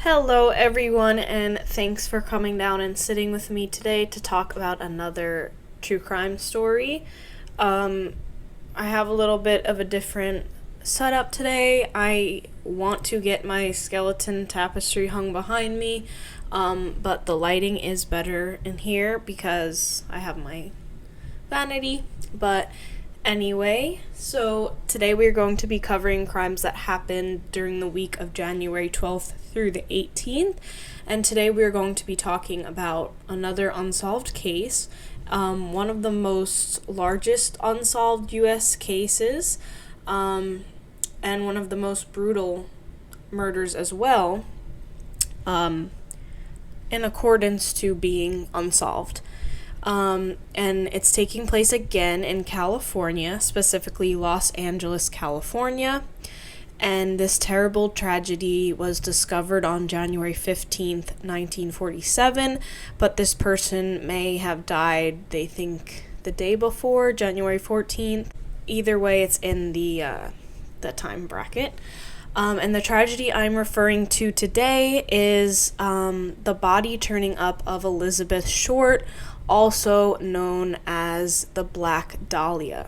Hello, everyone, and thanks for coming down and sitting with me today to talk about another true crime story. I have a little bit of a different setup today. I want to get my skeleton tapestry hung behind me, but the lighting is better in here because I have my vanity. But anyway, so today we're going to be covering crimes that happened during the week of January 12th through the 18th, and today we're going to be talking about another unsolved case, one of the most largest unsolved U.S. cases, and one of the most brutal murders as well, in accordance to being unsolved. And it's taking place again in California, specifically Los Angeles, California. And this terrible tragedy was discovered on January 15th, 1947, but this person may have died, they think, the day before, January 14th. Either way, it's in the time bracket. And the tragedy I'm referring to today is the body turning up of Elizabeth Short, also known as the Black Dahlia.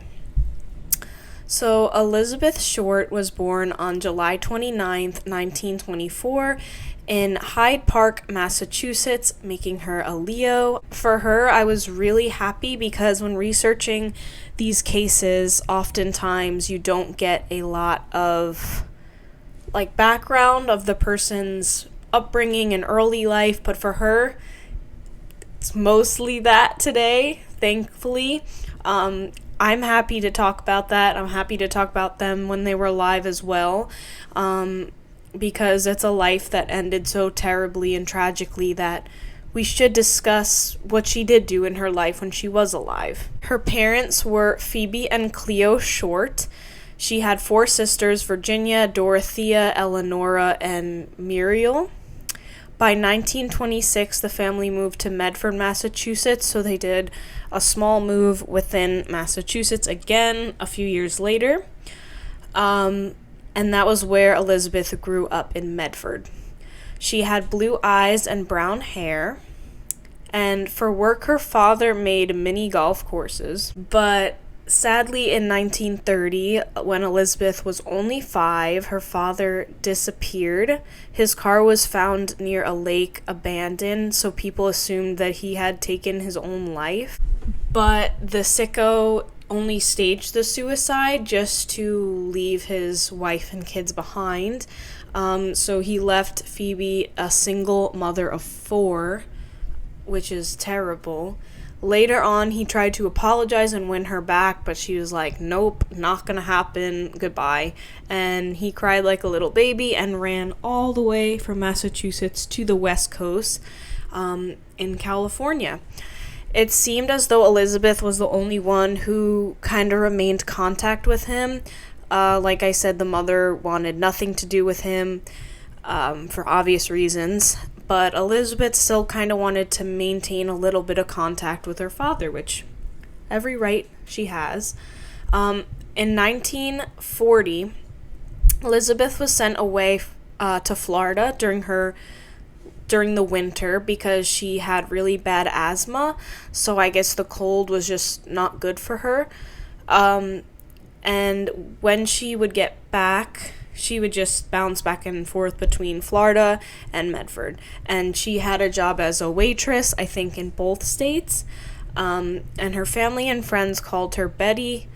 So Elizabeth Short was born on July 29th, 1924 in Hyde Park, Massachusetts, making her a Leo. For her, I was really happy because when researching these cases, oftentimes you don't get a lot of background of the person's upbringing and early life, but for her, it's mostly that today, thankfully. I'm happy to talk about that. I'm happy to talk about them when they were alive as well, because it's a life that ended so terribly and tragically that we should discuss what she did do in her life when she was alive. Her parents were Phoebe and Cleo Short. She had 4 sisters, Virginia, Dorothea, Eleonora, and Muriel. By 1926, the family moved to Medford, Massachusetts, so they did a small move within Massachusetts again a few years later. And that was where Elizabeth grew up, in Medford. She had blue eyes and brown hair. And for work, her father made mini golf courses. But sadly, in 1930, when Elizabeth was only 5, her father disappeared. His car was found near a lake, abandoned, so people assumed that he had taken his own life. But the sicko only staged the suicide just to leave his wife and kids behind. So he left Phoebe a single mother of 4, which is terrible. Later on, he tried to apologize and win her back, but she was like, nope, not gonna happen, goodbye. And he cried like a little baby and ran all the way from Massachusetts to the West Coast, in California. It seemed as though Elizabeth was the only one who kind of remained contact with him. Like I said, the mother wanted nothing to do with him, for obvious reasons. But Elizabeth still kind of wanted to maintain a little bit of contact with her father, which every right she has. In 1940, Elizabeth was sent away to Florida during the winter because she had really bad asthma, so I guess the cold was just not good for her. And when she would get back, she would just bounce back and forth between Florida and Medford. And she had a job as a waitress, I think, in both states. And her family and friends called her Betty.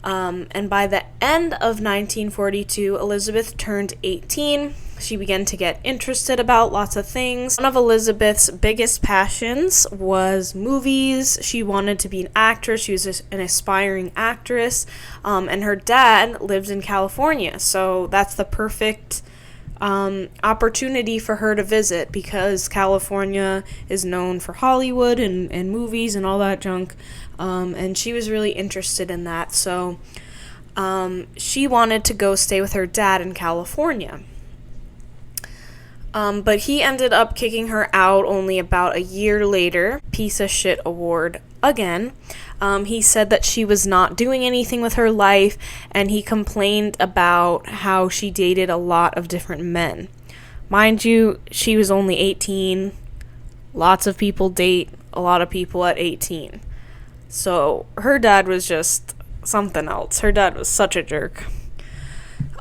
And by the end of 1942, Elizabeth turned 18. She began to get interested about lots of things. One of Elizabeth's biggest passions was movies. She wanted to be an actress. She was an aspiring actress. And her dad lived in California, so that's the perfect opportunity for her to visit because California is known for Hollywood and movies and all that junk. And she was really interested in that, so she wanted to go stay with her dad in California. But he ended up kicking her out only about a year later. Piece of shit award again. He said that she was not doing anything with her life, and he complained about how she dated a lot of different men. Mind you, she was only 18. Lots of people date a lot of people at 18. So her dad was just something else. Her dad was such a jerk.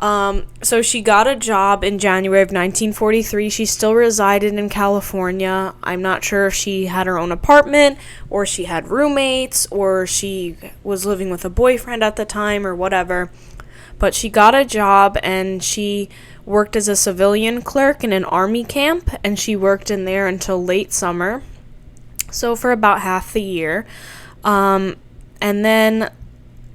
So she got a job in January of 1943. She still resided in California. I'm not sure if she had her own apartment or she had roommates or she was living with a boyfriend at the time or whatever. But she got a job and she worked as a civilian clerk in an army camp, and she worked in there until late summer. So for about half the year. And then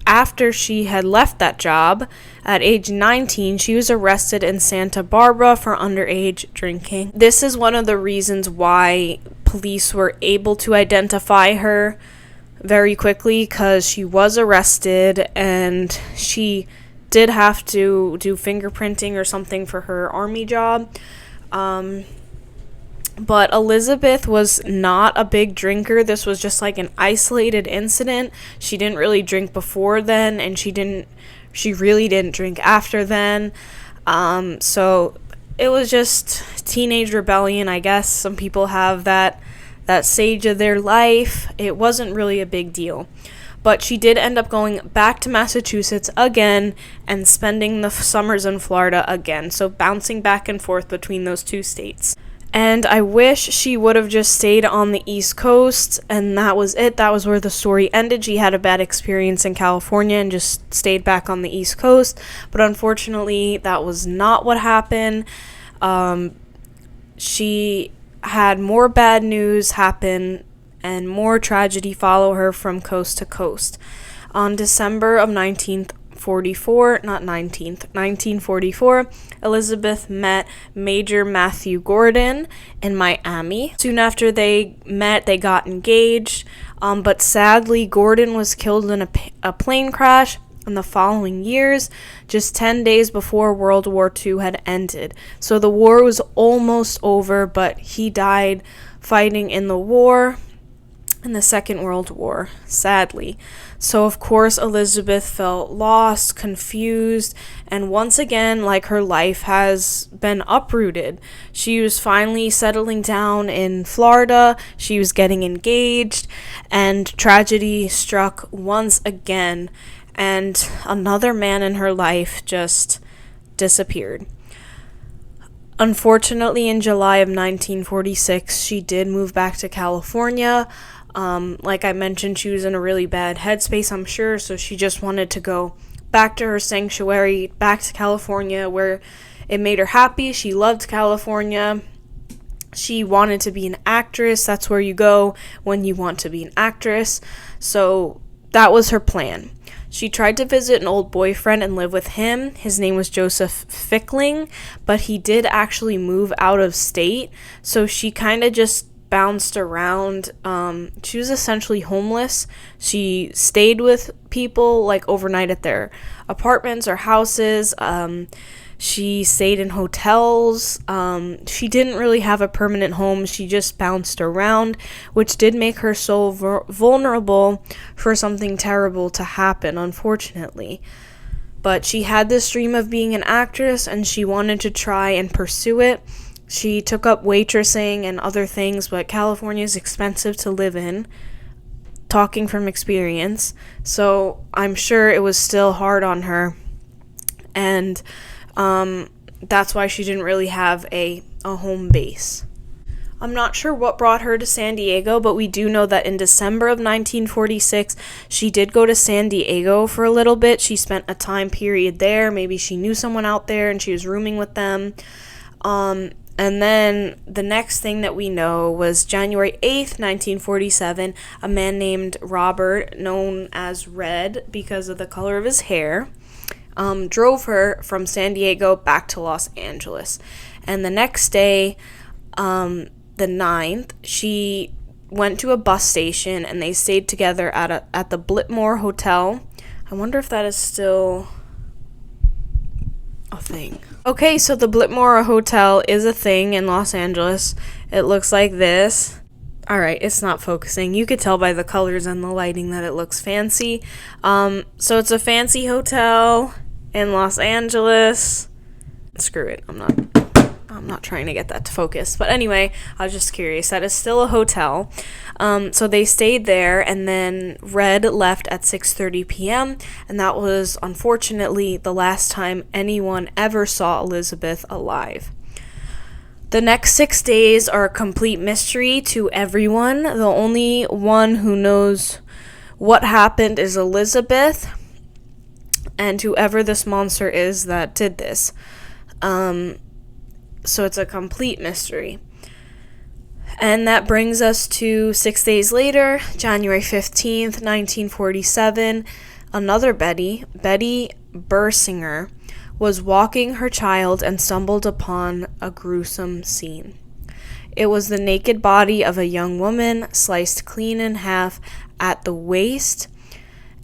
after she had left that job, at age 19, she was arrested in Santa Barbara for underage drinking. This is one of the reasons why police were able to identify her very quickly, because she was arrested and she did have to do fingerprinting or something for her army job. But Elizabeth was not a big drinker. This was just like an isolated incident. She didn't really drink before then, and she really didn't drink after then. So it was just teenage rebellion, I guess. Some people have that stage of their life. It wasn't really a big deal. But she did end up going back to Massachusetts again and spending the summers in Florida again. So bouncing back and forth between those two states. And I wish she would have just stayed on the East Coast, and that was it. That was where the story ended. She had a bad experience in California and just stayed back on the East Coast. But unfortunately, that was not what happened. She had more bad news happen and more tragedy follow her from coast to coast. On December of 1944, Elizabeth met Major Matthew Gordon in Miami. Soon after they met, they got engaged, but sadly, Gordon was killed in a plane crash in the following years, just 10 days before World War II had ended. So the war was almost over, but he died fighting in the war. In the Second World War, sadly. So, of course, Elizabeth felt lost, confused, and once again, like, her life has been uprooted. She was finally settling down in Florida, she was getting engaged, and tragedy struck once again, and another man in her life just disappeared. Unfortunately, in July of 1946, she did move back to California. Like I mentioned, she was in a really bad headspace, I'm sure, so she just wanted to go back to her sanctuary, back to California, where it made her happy. She loved California. She wanted to be an actress. That's where you go when you want to be an actress. So that was her plan. She tried to visit an old boyfriend and live with him. His name was Joseph Fickling, but he did actually move out of state, so she kind of just bounced around. She was essentially homeless. She stayed with people like overnight at their apartments or houses. She stayed in hotels. She didn't really have a permanent home. She just bounced around, which did make her so vulnerable for something terrible to happen, unfortunately. But she had this dream of being an actress, and she wanted to try and pursue it. She took up waitressing and other things, but California is expensive to live in, talking from experience, so I'm sure it was still hard on her, and that's why she didn't really have a home base. I'm not sure what brought her to San Diego, but we do know that in December of 1946, she did go to San Diego for a little bit. She spent a time period there. Maybe she knew someone out there and she was rooming with them. And then the next thing that we know was January 8th, 1947, a man named Robert, known as Red because of the color of his hair, drove her from San Diego back to Los Angeles. And the next day, the 9th, she went to a bus station and they stayed together at the Blitmore Hotel. I wonder if that is still a thing. Okay, so the Blitmore Hotel is a thing in Los Angeles. It looks like this. Alright, it's not focusing. You could tell by the colors and the lighting that it looks fancy. So it's a fancy hotel in Los Angeles. Screw it, I'm I'm not trying to get that to focus. But anyway, I was just curious. That is still a hotel. So they stayed there, and then Red left at 6:30 p.m., and that was unfortunately the last time anyone ever saw Elizabeth alive. The next 6 days are a complete mystery to everyone. The only one who knows what happened is Elizabeth and whoever this monster is that did this. So it's a complete mystery. And that brings us to 6 days later, January 15th, 1947. Another Betty Bersinger, was walking her child and stumbled upon a gruesome scene. It was the naked body of a young woman, sliced clean in half at the waist.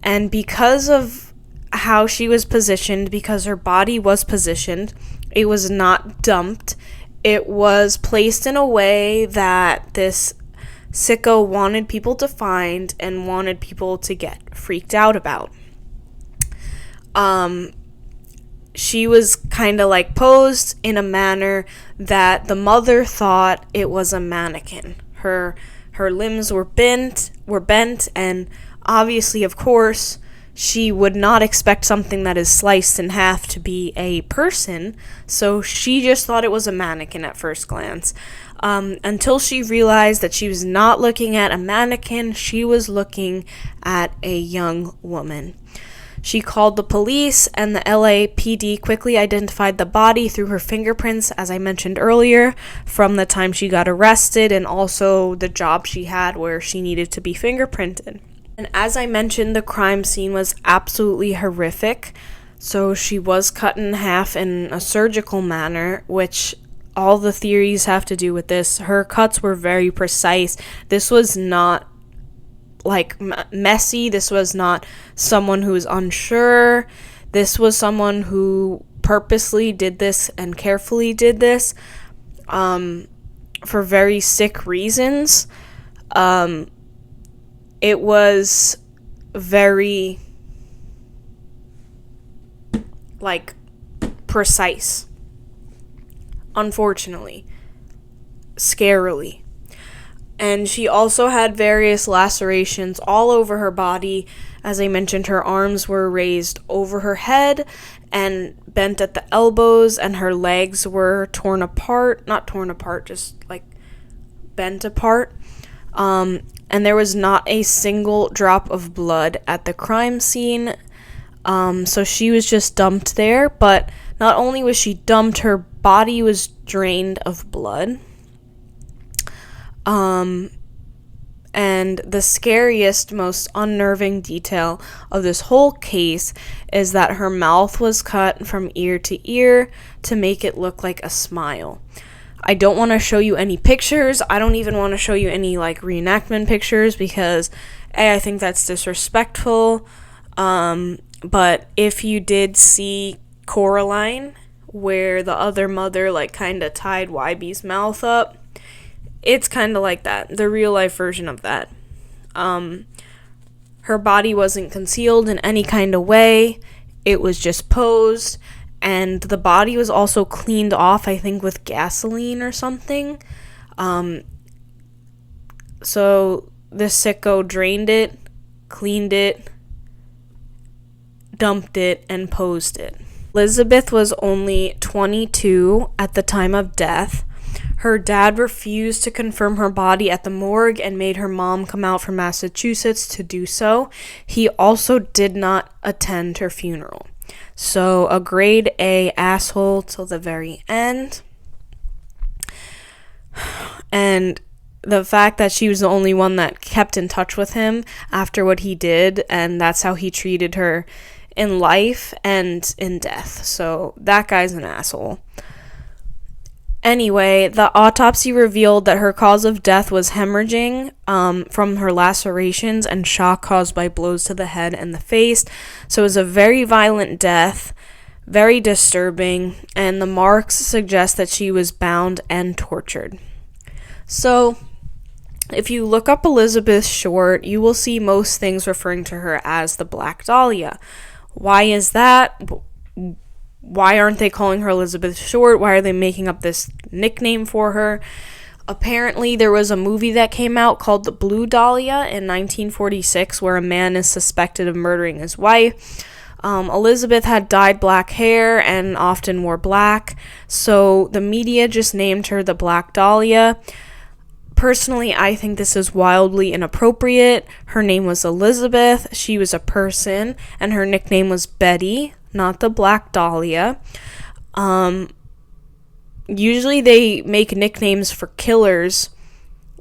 And because of how she was positioned, because her body was positioned, it was not dumped. It was placed in a way that this sicko wanted people to find and wanted people to get freaked out about. She was kind of like posed in a manner that the mother thought it was a mannequin. Her limbs were bent, and obviously, of course, she would not expect something that is sliced in half to be a person, so she just thought it was a mannequin at first glance. Until she realized that she was not looking at a mannequin, she was looking at a young woman. She called the police, and the LAPD quickly identified the body through her fingerprints, as I mentioned earlier, from the time she got arrested and also the job she had where she needed to be fingerprinted. And as I mentioned, the crime scene was absolutely horrific. So she was cut in half in a surgical manner, which all the theories have to do with this. Her cuts were very precise. This was not messy. This was not someone who was unsure. This was someone who purposely did this and carefully did this for very sick reasons. It was very precise, unfortunately, scarily. And she also had various lacerations all over her body. As I mentioned, her arms were raised over her head and bent at the elbows, and her legs were torn apart. Not torn apart, just bent apart. And there was not a single drop of blood at the crime scene. So she was just dumped there. But not only was she dumped, her body was drained of blood. And the scariest, most unnerving detail of this whole case is that her mouth was cut from ear to ear to make it look like a smile. I don't want to show you any pictures. I don't even want to show you any reenactment pictures because I think that's disrespectful. But if you did see Coraline, where the other mother kind of tied YB's mouth up, it's kind of like that, the real life version of that. Her body wasn't concealed in any kind of way. It was just posed, and the body was also cleaned off, I think, with gasoline or something. So the sicko drained it, cleaned it, dumped it, and posed it. Elizabeth was only 22 at the time of death. Her dad refused to confirm her body at the morgue and made her mom come out from Massachusetts to do so. He also did not attend her funeral. So a grade A asshole till the very end. And the fact that she was the only one that kept in touch with him after what he did, and that's how he treated her in life and in death. So that guy's an asshole. Anyway, the autopsy revealed that her cause of death was hemorrhaging from her lacerations and shock caused by blows to the head and the face. So it was a very violent death, very disturbing, and the marks suggest that she was bound and tortured. So if you look up Elizabeth Short, you will see most things referring to her as the Black Dahlia. Why is that? Why aren't they calling her Elizabeth Short? Why are they making up this nickname for her? Apparently, there was a movie that came out called The Blue Dahlia in 1946 where a man is suspected of murdering his wife. Elizabeth had dyed black hair and often wore black, so the media just named her the Black Dahlia. Personally, I think this is wildly inappropriate. Her name was Elizabeth, she was a person, and her nickname was Betty, not the Black Dahlia. Usually they make nicknames for killers,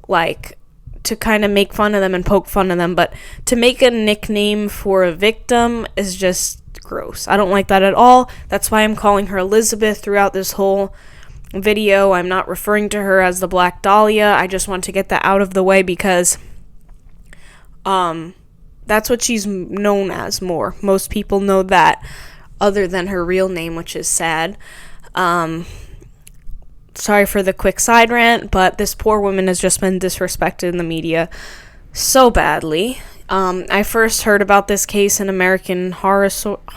like, to kind of make fun of them and poke fun of them, but to make a nickname for a victim is just gross. I don't like that at all. That's why I'm calling her Elizabeth throughout this whole video. I'm not referring to her as the Black Dahlia. I just want to get that out of the way because that's what she's known as more. Most people know that other than her real name, which is sad. Sorry for the quick side rant, but this poor woman has just been disrespected in the media so badly. I first heard about this case in American Horror Story.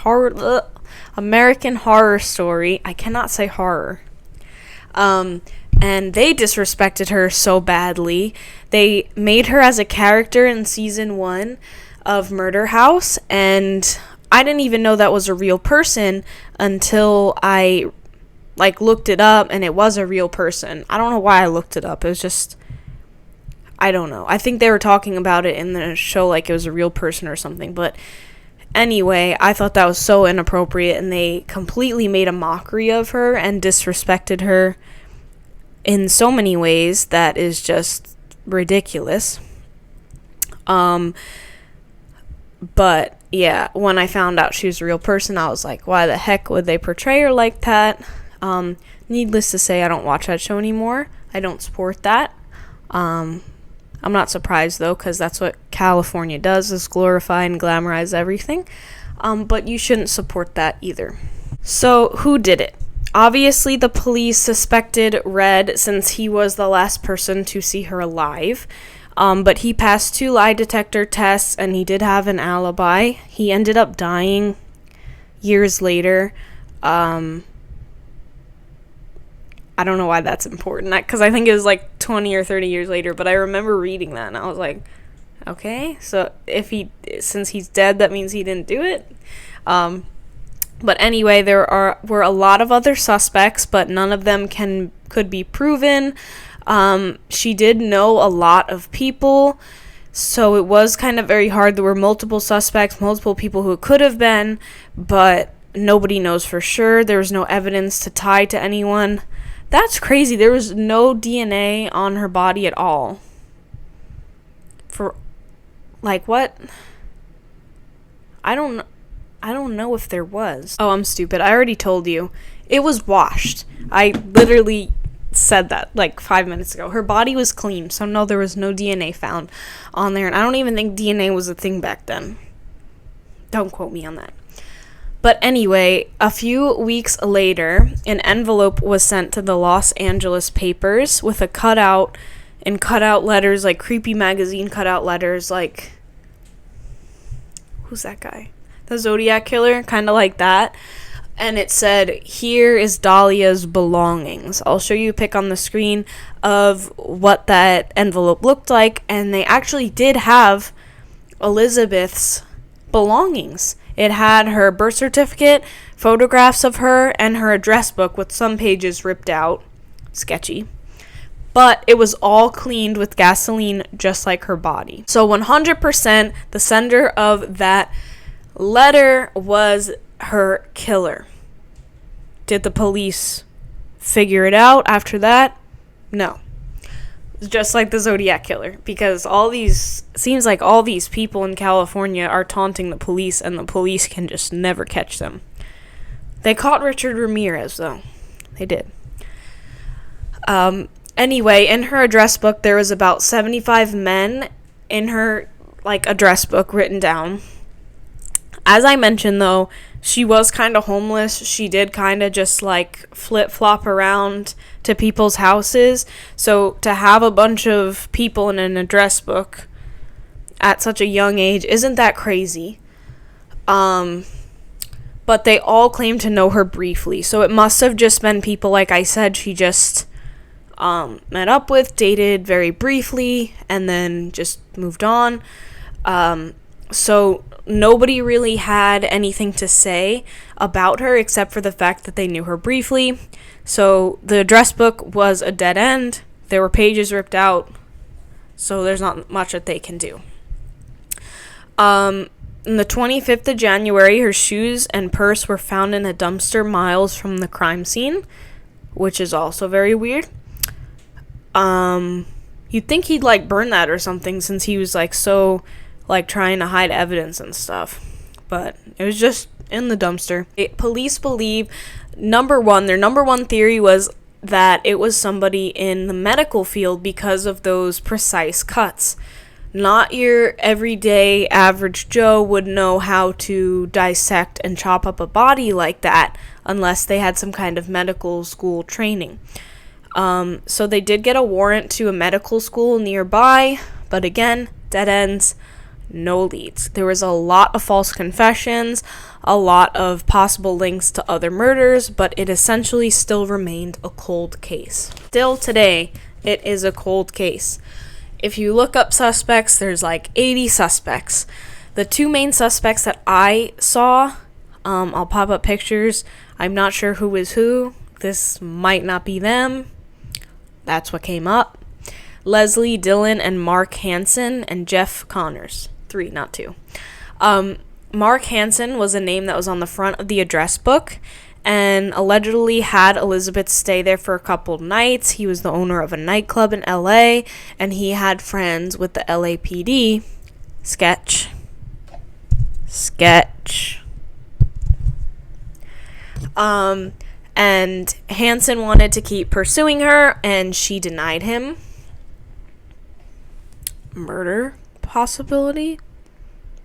I cannot say horror. And they disrespected her so badly. They made her as a character in season 1 of Murder House, and I didn't even know that was a real person until I looked it up, and it was a real person. I don't know why I looked it up. It was just, I don't know. I think they were talking about it in the show like it was a real person or something. But anyway, I thought that was so inappropriate, and they completely made a mockery of her and disrespected her in so many ways that is just ridiculous. But yeah, when I found out she was a real person, I was like, why the heck would they portray her like that? Needless to say, I don't watch that show anymore. I don't support that. I'm not surprised, though, because that's what California does, is glorify and glamorize everything. But you shouldn't support that either. So, who did it? Obviously, the police suspected Red, since he was the last person to see her alive. But he passed 2 lie detector tests, and he did have an alibi. He ended up dying years later. I don't know why that's important, because I think it was like 20 or 30 years later, but I remember reading that, and I was like, okay, so since he's dead, that means he didn't do it? But anyway, were a lot of other suspects, but none of them could be proven. She did know a lot of people, so it was kind of very hard. There were multiple suspects, multiple people who it could have been, but nobody knows for sure. There was no evidence to tie to anyone. That's crazy. There was no DNA on her body at all. For, what? I don't know if there was. Oh, I'm stupid. I already told you. It was washed. I literally said that 5 minutes ago. Her body was clean, so no, there was no DNA found on there. And I don't even think DNA was a thing back then. Don't quote me on that. But anyway, a few weeks later, an envelope was sent to the Los Angeles papers with a cutout letters, creepy magazine cutout letters, who's that guy? The Zodiac Killer, kind of like that. And it said, here is Dahlia's belongings. I'll show you a pic on the screen of what that envelope looked like. And they actually did have Elizabeth's belongings. It had her birth certificate, photographs of her, and her address book with some pages ripped out. Sketchy. But it was all cleaned with gasoline, just like her body. So 100% the sender of that letter was her killer. Did the police figure it out after that? No. Just like the Zodiac Killer, because seems like all these people in California are taunting the police, and the police can just never catch them. They caught Richard Ramirez, though. They did. Anyway, in her address book, there was about 75 men in her, address book written down. As I mentioned, though, she was kind of homeless. She did kind of just, flip-flop around to people's houses. So to have a bunch of people in an address book at such a young age, isn't that crazy? but they all claim to know her briefly. So it must have just been people, like I said, she just met up with, dated very briefly, and then just moved on. So nobody really had anything to say about her except for the fact that they knew her briefly. So the address book was a dead end. There were pages ripped out. So there's not much that they can do. On the 25th of January, her shoes and purse were found in a dumpster miles from the crime scene, which is also very weird. You'd think he'd, like, burn that or something since he was, like, so, like, trying to hide evidence and stuff. But it was just in the dumpster. Police believe, their number one theory was that it was somebody in the medical field because of those precise cuts. Not your everyday average Joe would know how to dissect and chop up a body like that unless they had some kind of medical school training. So they did get a warrant to a medical school nearby, but again, dead ends, no leads. There was a lot of false confessions, a lot of possible links to other murders, but it essentially still remained a cold case. Still today, it is a cold case. If you look up suspects, there's like 80 suspects. The two main suspects that I saw, I'll pop up pictures. I'm not sure who is who. This might not be them. That's what came up. Leslie Dillon and Mark Hansen and Jeff Connors. 3, not 2. Mark Hansen was a name that was on the front of the address book and allegedly had Elizabeth stay there for a couple nights. He was the owner of a nightclub in LA, and he had friends with the LAPD. Sketch. And Hansen wanted to keep pursuing her, and she denied him. Murder possibility?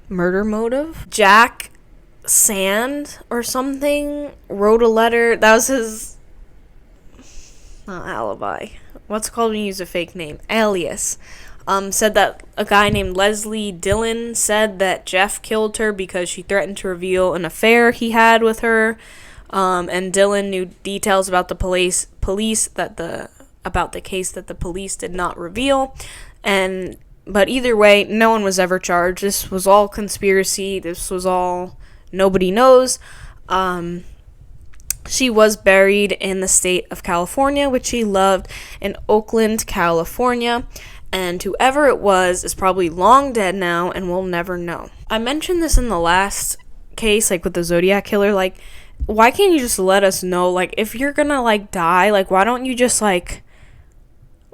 Murder motive? Jack Sand or something wrote a letter. That was his not alibi. What's it called when you use a fake name? Alias. Said that a guy named Leslie Dillon said that Jeff killed her because she threatened to reveal an affair he had with her. And Dillon knew details about the police about the case that the police did not reveal. But either way, no one was ever charged. This was all conspiracy. This was all nobody knows. She was buried in the state of California, which he loved, in Oakland, California. And whoever it was is probably long dead now and we'll never know. I mentioned this in the last case, like with the Zodiac killer. Like, why can't you just let us know? Like, if you're gonna, like, die, like, why don't you just, like,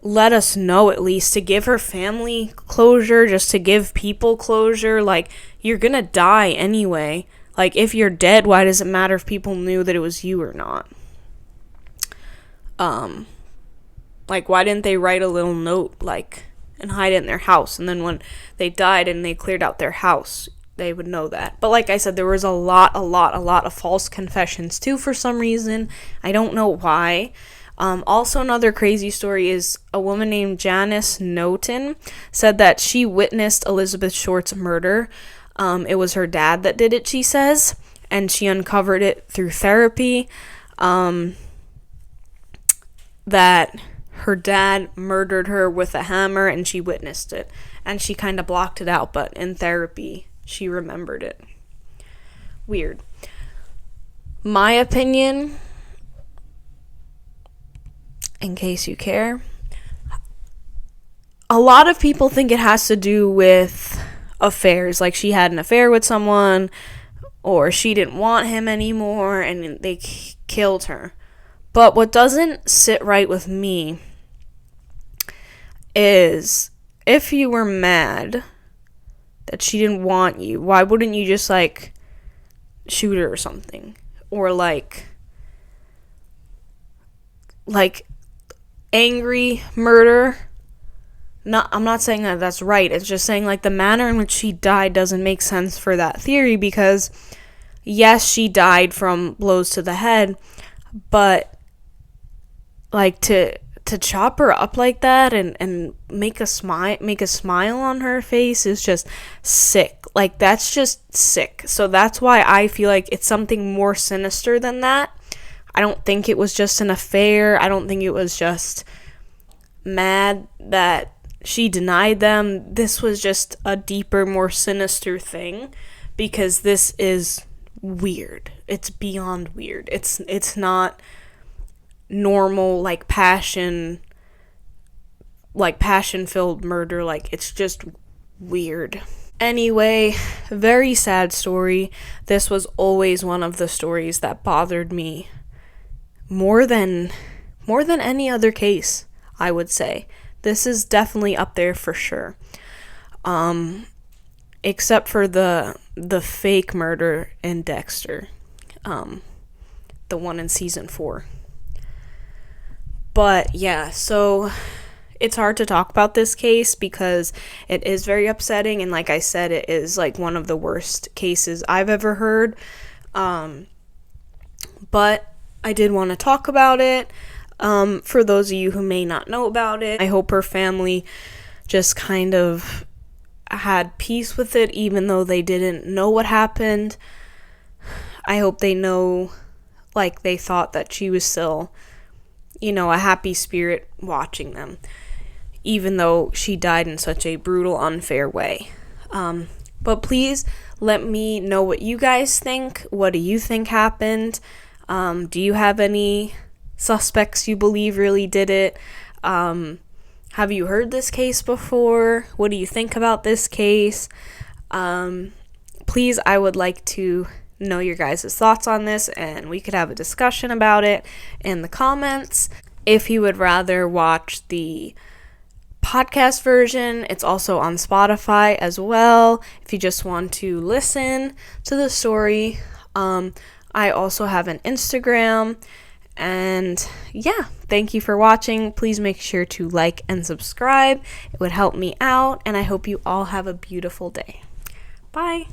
let us know at least, to give her family closure, just to give people closure? Like, you're gonna die anyway. Like, if you're dead, why does it matter if people knew that it was you or not? Like, why didn't they write a little note, like, and hide it in their house? And then when they died and they cleared out their house, they would know that. But like I said, there was a lot of false confessions too for some reason. I don't know why. Also, another crazy story is a woman named Janice Noten said that she witnessed Elizabeth Short's murder. It was her dad that did it, she says, and she uncovered it through therapy, that her dad murdered her with a hammer and she witnessed it. And she kind of blocked it out, but in therapy, she remembered it. Weird. My opinion, in case you care, a lot of people think it has to do with affairs. Like, she had an affair with someone, or she didn't want him anymore and they killed her. But what doesn't sit right with me is, if you were mad that she didn't want you, why wouldn't you just, like, shoot her or something? Or, like angry murder. I'm not saying that that's right. It's just saying, like, the manner in which she died doesn't make sense for that theory, because, yes, she died from blows to the head, but, like, to to chop her up like that and make a smile on her face is just sick. Like, that's just sick. So that's why I feel like it's something more sinister than that. I don't think it was just an affair. I don't think it was just mad that she denied them. This was just a deeper, more sinister thing, because this is weird. It's beyond weird. It's not normal, like passion filled murder. Like, it's just weird. Anyway, very sad story. This was always one of the stories that bothered me more than any other case, I would say. This is definitely up there for sure. Except for the fake murder in Dexter. The one in season 4. But yeah, so it's hard to talk about this case because it is very upsetting, and like I said, it is like one of the worst cases I've ever heard. But I did want to talk about it. For those of you who may not know about it, I hope her family just kind of had peace with it, even though they didn't know what happened. I hope they know, like, they thought that she was still, a happy spirit watching them, even though she died in such a brutal, unfair way. But please let me know what you guys think. What do you think happened? Do you have any suspects you believe really did it? Have you heard this case before? What do you think about this case? Please, I would like to know your guys' thoughts on this, and we could have a discussion about it in the comments. If you would rather watch the podcast version, it's also on Spotify as well. If you just want to listen to the story, I also have an Instagram. And yeah, thank you for watching. Please make sure to like and subscribe. It would help me out, and I hope you all have a beautiful day. Bye.